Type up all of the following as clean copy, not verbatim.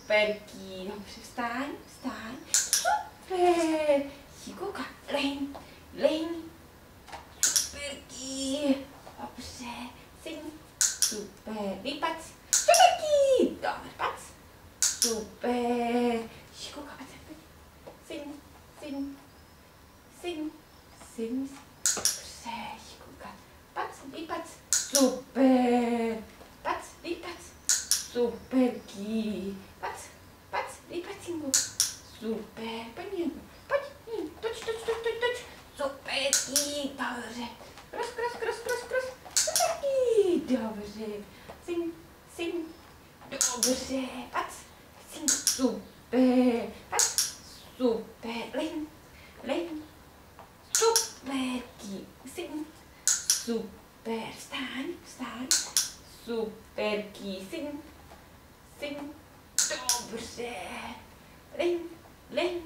Superký. Dobře, vstaň, vstaň. Super. Šikuka, leň, leň. Superký. Dobře, syň. Super, vypac. Superký. Dobře, pac. Super. Šikuka, pac, pojď. Syň, syň, syň, syň. Dobře, šikuka. Pac, vypac. Super. Pac, vypac. Superký. Pac, pac, vypac, synku. Super, pojď mě. Pojď, toč, toč, toč, toč, toč. Superký, dobře. Kros, kros, kros, kros, kros. Superký, dobře. Syn, syn. Dobře, pac, syn, super. Pac, super, len, len. Superký, syn. Super, vstaň, vstaň. Superký, syn, syn. Dobře. Len, len.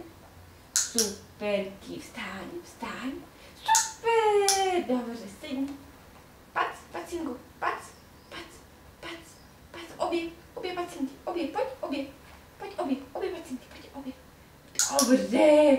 Superký, vstaň, vstaň. Super, dobře, syn. Pac, pacinku, pac, pac, pac, pac, obě pacinky, obě, pojď, obě pacinky, pojď, obě. Dobře,